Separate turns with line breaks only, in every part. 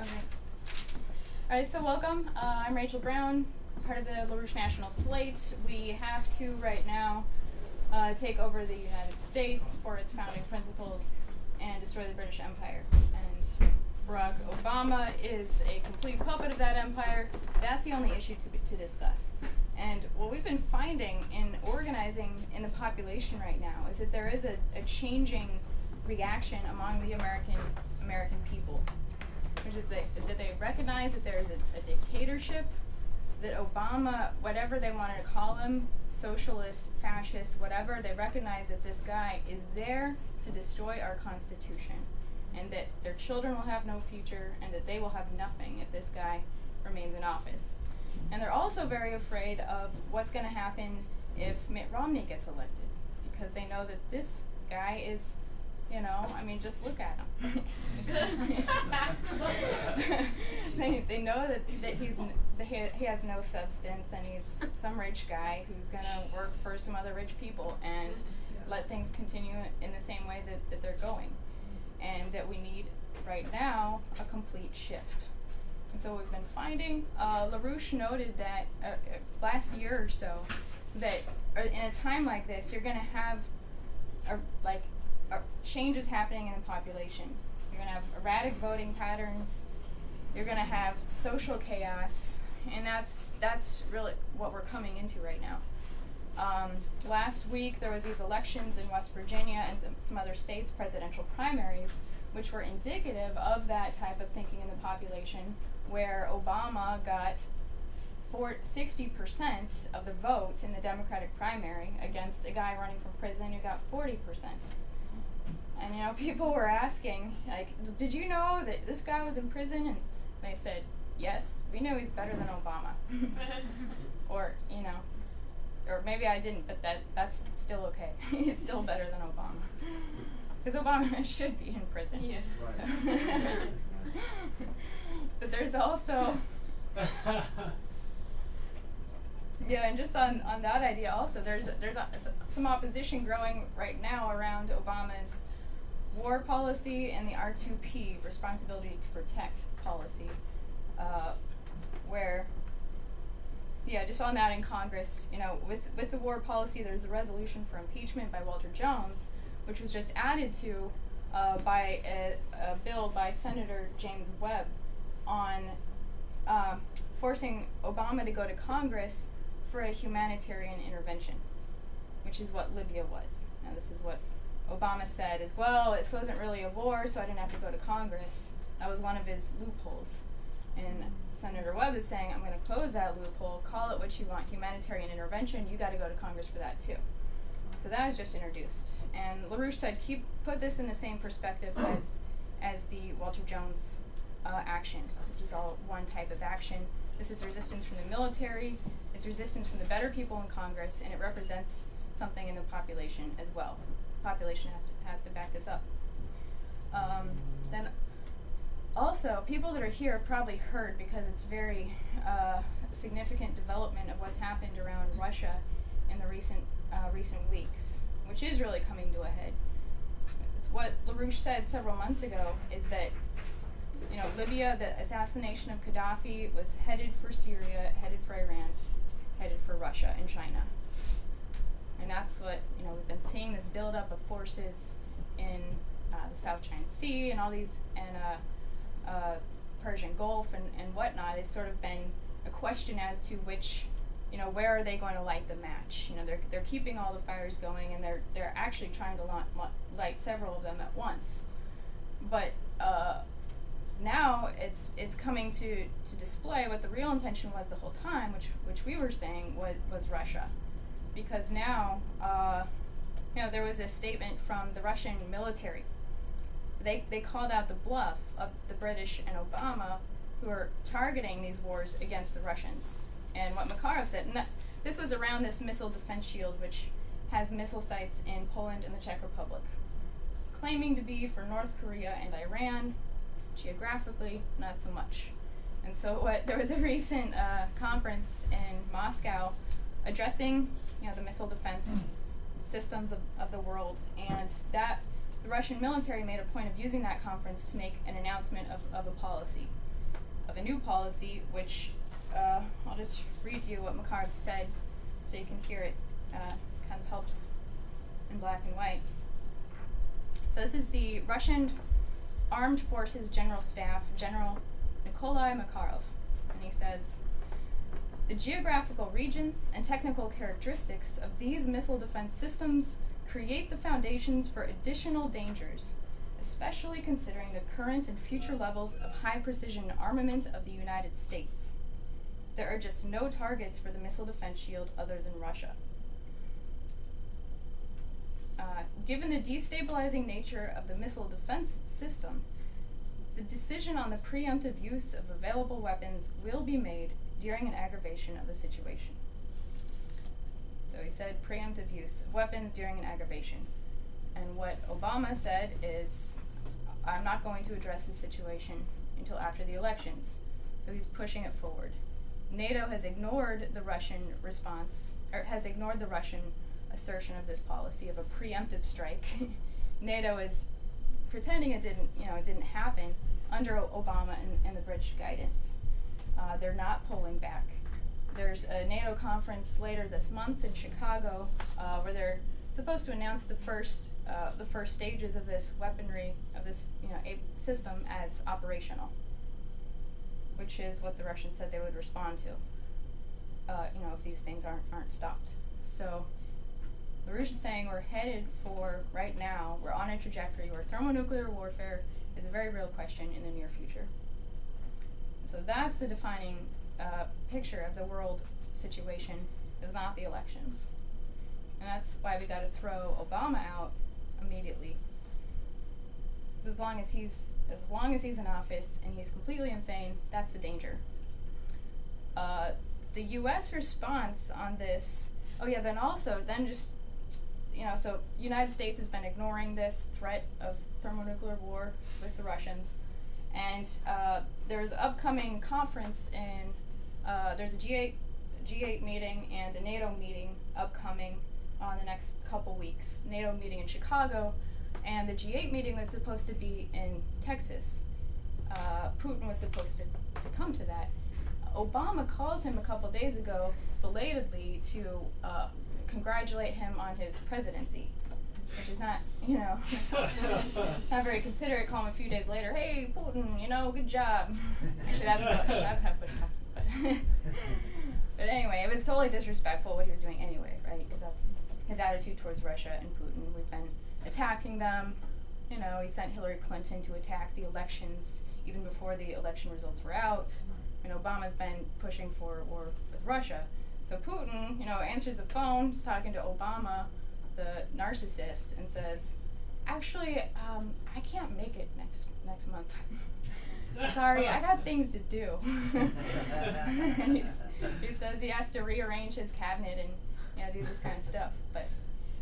Oh, thanks. All right, so welcome. I'm Rachel Brown, part of the LaRouche National Slate. We have to, right now, take over the United States for its founding principles and destroy the British Empire. And Barack Obama is a complete puppet of that empire. That's the only issue to discuss. And what we've been finding in organizing in the population right now is that there is a changing reaction among the American people. Which is that they recognize that there is a dictatorship, that Obama, whatever they want to call him, socialist, fascist, whatever, they recognize that this guy is there to destroy our Constitution, and that their children will have no future, and that they will have nothing if this guy remains in office. And they're also very afraid of what's going to happen if Mitt Romney gets elected, because they know that this guy is, you know, I mean, just look at him. They know that he has no substance, and he's some rich guy who's going to work for some other rich people and let things continue in the same way that they're going. And that we need, right now, a complete shift. And so we've been finding, LaRouche noted that last year or so, that in a time like this, you're going to have changes happening in the population. You're going to have erratic voting patterns. You're going to have social chaos, and that's really what we're coming into right now. Last week there was these elections in West Virginia and some other states, presidential primaries, which were indicative of that type of thinking in the population, where Obama got 60% of the vote in the Democratic primary against a guy running from prison who got 40%. And, you know, people were asking, like, did you know that this guy was in prison? And they said, yes, we know he's better than Obama. Or, you know, or maybe I didn't, but that's still okay. He's still better than Obama. Because Obama should be in prison.
Yeah.
Right. So but there's also... Yeah, and just on that idea also, there's some opposition growing right now around Obama's war policy and the R2P, responsibility to protect policy, where, yeah, just on that in Congress, you know, with the war policy, there's a resolution for impeachment by Walter Jones, which was just added to by a bill by Senator James Webb on forcing Obama to go to Congress for a humanitarian intervention, which is what Libya was. Now, this is what Obama said as well. This wasn't really a war, so I didn't have to go to Congress. That was one of his loopholes. And Senator Webb is saying, I'm going to close that loophole, call it what you want, humanitarian intervention, you got to go to Congress for that too. So that was just introduced. And LaRouche said, put this in the same perspective as the Walter Jones action. This is all one type of action. This is resistance from the military, it's resistance from the better people in Congress, and it represents something in the population as well. The population has to back this up. Then also, people that are here have probably heard, because it's very significant development of what's happened around Russia in the recent weeks, which is really coming to a head. It's what LaRouche said several months ago is that, you know, Libya, the assassination of Gaddafi was headed for Syria, headed for Iran, headed for Russia and China. And that's what, you know, we've been seeing, this buildup of forces in the South China Sea and all these, and Persian Gulf and whatnot. It's sort of been a question as to which, you know, where are they going to light the match? You know, they're keeping all the fires going, and they're actually trying to light several of them at once. But now it's coming to display what the real intention was the whole time, which we were saying was Russia, because now you know, there was a statement from the Russian military. They called out the bluff of the British and Obama, who are targeting these wars against the Russians. And what Makarov said, and this was around this missile defense shield, which has missile sites in Poland and the Czech Republic, claiming to be for North Korea and Iran. Geographically, not so much. And so there was a recent conference in Moscow addressing, you know, the missile defense systems of the world, and that the Russian military made a point of using that conference to make an announcement of a policy. of a new policy, which I'll just read to you what Makarov said so you can hear it. Kind of helps in black and white. So this is the Russian Armed Forces General Staff, General Nikolai Makarov, and he says, "The geographical regions and technical characteristics of these missile defense systems create the foundations for additional dangers, especially considering the current and future levels of high-precision armament of the United States. There are just no targets for the missile defense shield other than Russia. Given the destabilizing nature of the missile defense system, the decision on the preemptive use of available weapons will be made during an aggravation of the situation." So he said preemptive use of weapons during an aggravation. And what Obama said is, I'm not going to address this situation until after the elections. So he's pushing it forward. NATO has ignored the Russian response, or has ignored the Russian assertion of this policy of a preemptive strike. NATO is pretending it didn't happen under Obama and the British guidance. They're not pulling back. There's a NATO conference later this month in Chicago where they're supposed to announce the first stages of this weaponry of this system as operational, which is what the Russians said they would respond to. If these things aren't stopped. So the Russians is saying we're headed for, right now, we're on a trajectory where thermonuclear warfare is a very real question in the near future. So that's the defining picture of the world situation, is not the elections. And that's why we got to throw Obama out immediately. Because as long as he's in office and he's completely insane, that's the danger. The U.S. response on this, so United States has been ignoring this threat of thermonuclear war with the Russians, and there's an upcoming conference there's a G8 meeting and a NATO meeting upcoming on the next couple weeks. NATO meeting in Chicago, and the G8 meeting was supposed to be in Texas. Putin was supposed to come to that. Obama calls him a couple days ago, belatedly, to congratulate him on his presidency, which is not, not very considerate. Call him a few days later, "Hey, Putin, good job." Actually, that's how Bush talked. But anyway, it was totally disrespectful what he was doing anyway, right? Because that's his attitude towards Russia and Putin. We've been attacking them. He sent Hillary Clinton to attack the elections even before the election results were out. And Obama's been pushing for war with Russia. So Putin, answers the phone, is talking to Obama, the narcissist, and says, "Actually, I can't make it next month. Sorry, I got things to do." And he says he has to rearrange his cabinet and do this kind of stuff. But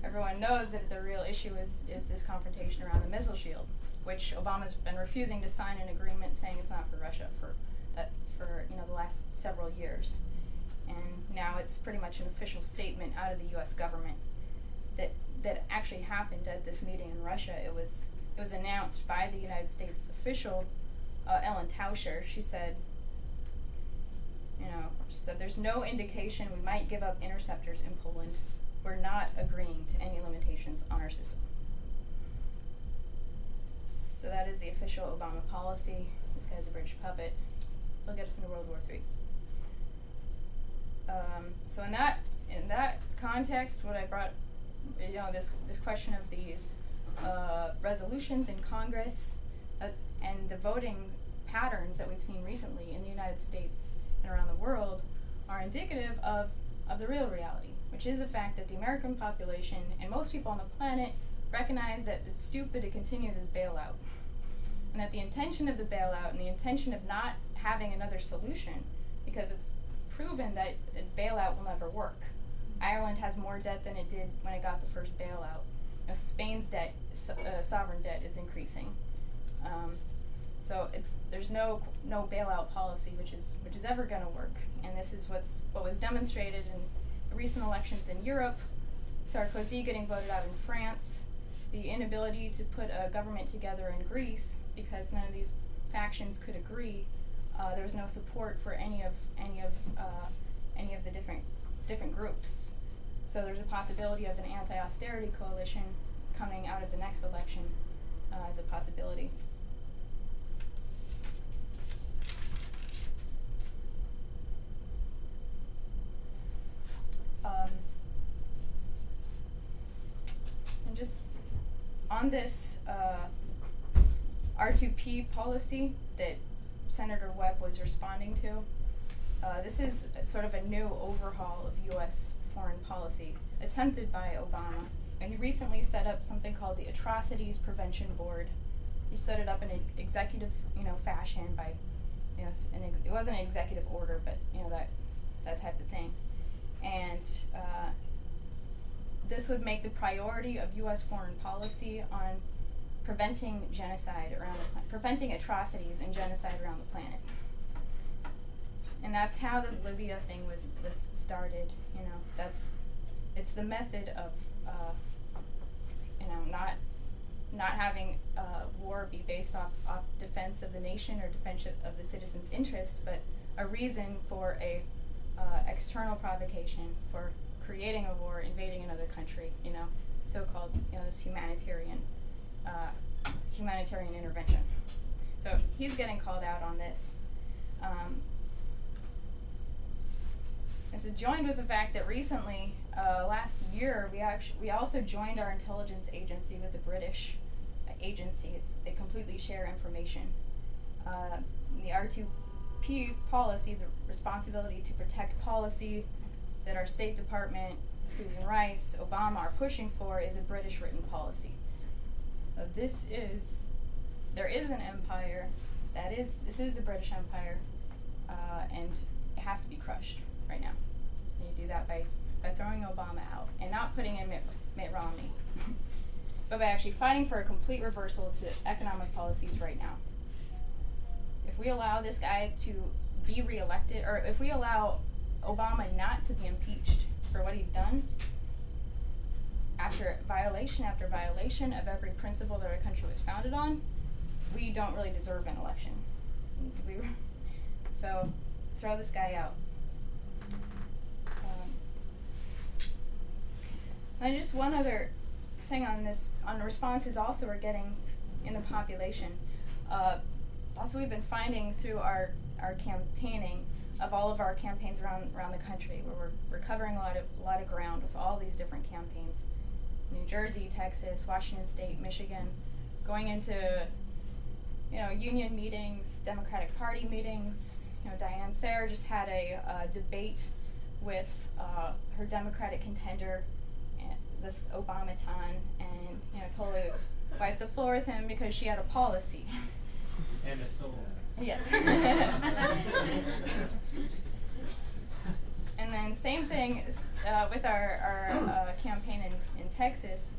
everyone knows that the real issue is this confrontation around the missile shield, which Obama's been refusing to sign an agreement saying it's not for Russia for the last several years. And now it's pretty much an official statement out of the U.S. government that actually happened at this meeting in Russia. It was announced by the United States official, Ellen Tauscher. She said, there's no indication we might give up interceptors in Poland. We're not agreeing to any limitations on our system. So that is the official Obama policy. This guy's a British puppet. He'll get us into World War III. So in that context, what I brought, this question of these resolutions in Congress and the voting patterns that we've seen recently in the United States and around the world are indicative of the real reality, which is the fact that the American population and most people on the planet recognize that it's stupid to continue this bailout, and that the intention of the bailout and the intention of not having another solution, because it's proven that a bailout will never work. Ireland has more debt than it did when it got the first bailout. Spain's debt, sovereign debt, is increasing. So there's no bailout policy which is ever going to work. And this is what was demonstrated in the recent elections in Europe. Sarkozy getting voted out in France, the inability to put a government together in Greece because none of these factions could agree there was no support for any of the different groups. So there's a possibility of an anti-austerity coalition coming out of the next election as a possibility. And just on this R2P policy that Senator Webb was responding to, this is sort of a new overhaul of U.S. foreign policy attempted by Obama. And he recently set up something called the Atrocities Prevention Board. He set it up in an executive, fashion by, it wasn't an executive order, but that type of thing. And this would make the priority of U.S. foreign policy on preventing genocide around the planet, preventing atrocities and genocide around the planet. And that's how the Libya thing was started. It's the method of not having war be based off defense of the nation or defense of the citizen's interest, but a reason for a external provocation for creating a war, invading another country. So-called this humanitarian intervention. So he's getting called out on this. And so joined with the fact that recently, last year, we also joined our intelligence agency with the British agency. They completely share information. The R2P policy, the responsibility to protect policy that our State Department, Susan Rice, Obama are pushing for, is a British written policy. There is an empire, this is the British Empire, and it has to be crushed right now. And you do that by throwing Obama out and not putting in Mitt Romney, but by actually fighting for a complete reversal to economic policies right now. If we allow this guy to be reelected, or if we allow Obama not to be impeached for what he's done, after violation of every principle that our country was founded on, we don't really deserve an election. So throw this guy out. And just one other thing on this, on responses also we're getting in the population. Also we've been finding through our campaigning of all of our campaigns around the country, where we're covering a lot of ground with all these different campaigns. New Jersey, Texas, Washington State, Michigan, going into union meetings, Democratic Party meetings. Diane Sayre just had a debate with her Democratic contender, this Obamaton, and totally wiped the floor with him because she had a policy.
And a soul.
Yeah. And then same thing with our campaign in Texas,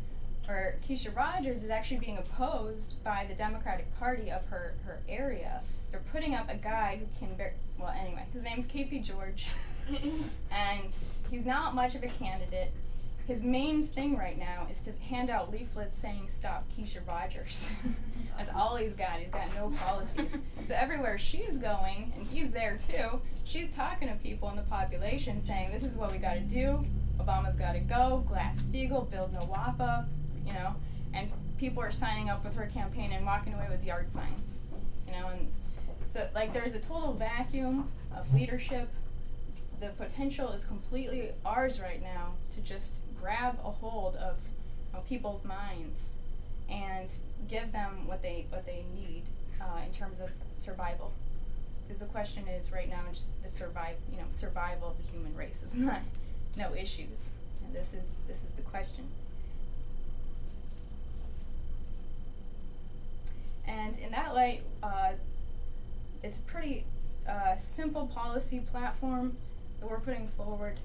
where Keisha Rogers is actually being opposed by the Democratic Party of her area. They're putting up a guy who can his name's KP George, and he's not much of a candidate. His main thing right now is to hand out leaflets saying "Stop Keisha Rogers." That's all he's got. He's got no policies. So everywhere she's going, and he's there too, she's talking to people in the population saying, this is what we got to do. Obama's got to go. Glass-Steagall, build NWAPA, and people are signing up with her campaign and walking away with yard signs, and so there's a total vacuum of leadership. The potential is completely ours right now to just grab a hold of people's minds and give them what they need in terms of survival. Because the question is right now just the survival of the human race. It's not no issues, and this is the question. And in that light, it's a pretty simple policy platform that we're putting forward.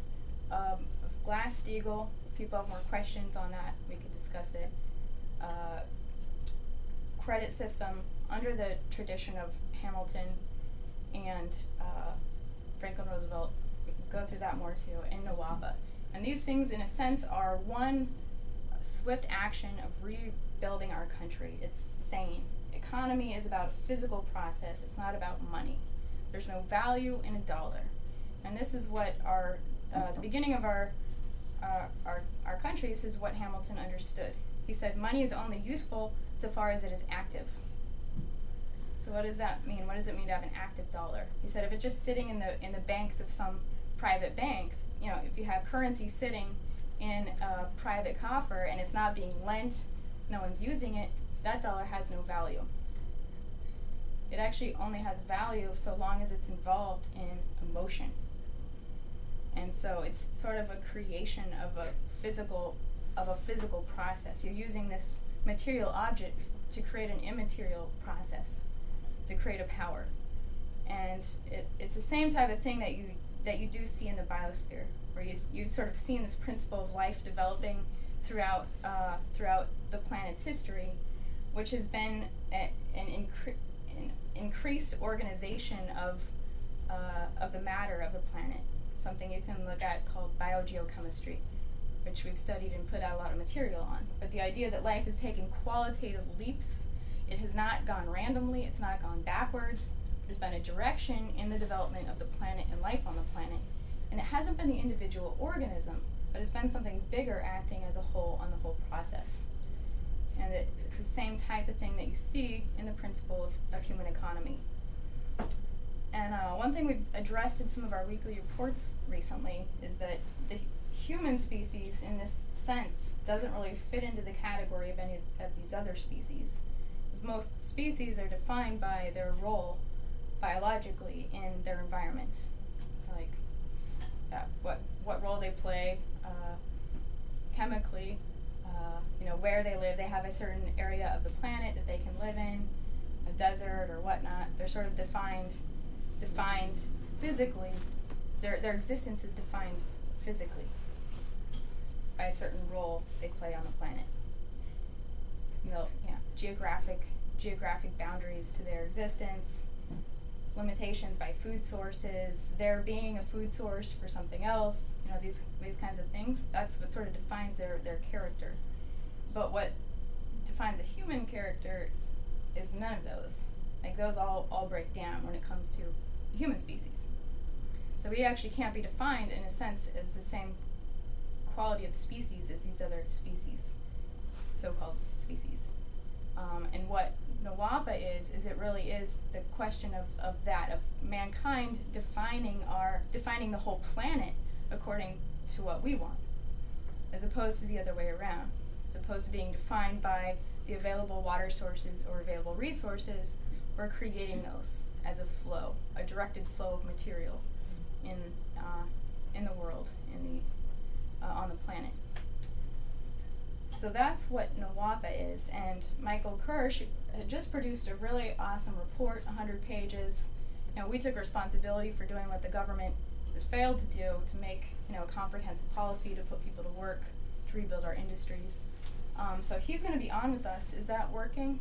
Of Glass-Steagall. If people have more questions on that, we could discuss it. Credit system under the tradition of Hamilton and Franklin Roosevelt. We can go through that more too, and NWAPA. And these things, in a sense, are one swift action of rebuilding our country. It's sane. Economy is about a physical process. It's not about money. There's no value in a dollar. And this is what the beginning of our country, this is what Hamilton understood. He said money is only useful so far as it is active. So what does that mean? What does it mean to have an active dollar? He said if it's just sitting in the banks of some private banks, if you have currency sitting in a private coffer and it's not being lent, no one's using it, that dollar has no value. It actually only has value so long as it's involved in emotion. And so it's sort of a creation of a physical process. You're using this material object to create an immaterial process, to create a power. And it's the same type of thing that you do see in the biosphere, where you sort of seen this principle of life developing throughout the planet's history, which has been an increased organization of the matter of the planet. Something you can look at called biogeochemistry, which we've studied and put out a lot of material on. But the idea that life is taking qualitative leaps, it has not gone randomly, it's not gone backwards. There's been a direction in the development of the planet and life on the planet. And it hasn't been the individual organism, but it's been something bigger acting as a whole on the whole process. And it's the same type of thing that you see in the principle of human economy. And one thing we've addressed in some of our weekly reports recently is that the human species, in this sense, doesn't really fit into the category of any of these other species. Because most species are defined by their role biologically in their environment. Like what role they play chemically, where they live. They have a certain area of the planet that they can live in, a desert or whatnot. They're sort of defined physically. Their existence is defined physically by a certain role they play on the planet. Geographic boundaries to their existence, limitations by food sources, there being a food source for something else, these kinds of things. That's what sort of defines their character. But what defines a human character is none of those. Like those all break down when it comes to the human species. So we actually can't be defined in a sense as the same quality of species as these other species, so-called species. And what Nawapa is it really is the question of mankind defining the whole planet according to what we want, as opposed to the other way around. As opposed to being defined by the available water sources or available resources, we're creating those as a flow, a directed flow of material in the world, on the planet. So that's what Nawapa is, and Michael Kirsch just produced a really awesome report, 100 pages. We took responsibility for doing what the government has failed to do, to make a comprehensive policy to put people to work, to rebuild our industries. So he's going to be on with us. Is that working?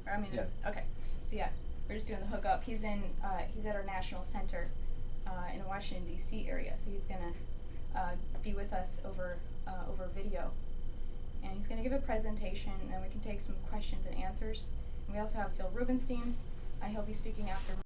Yeah.
Okay. So yeah, we're just doing the hookup. He's at our national center in the Washington D.C. area. So he's going to be with us over video, and he's going to give a presentation, and we can take some questions and answers. And we also have Phil Rubenstein. He'll be speaking after.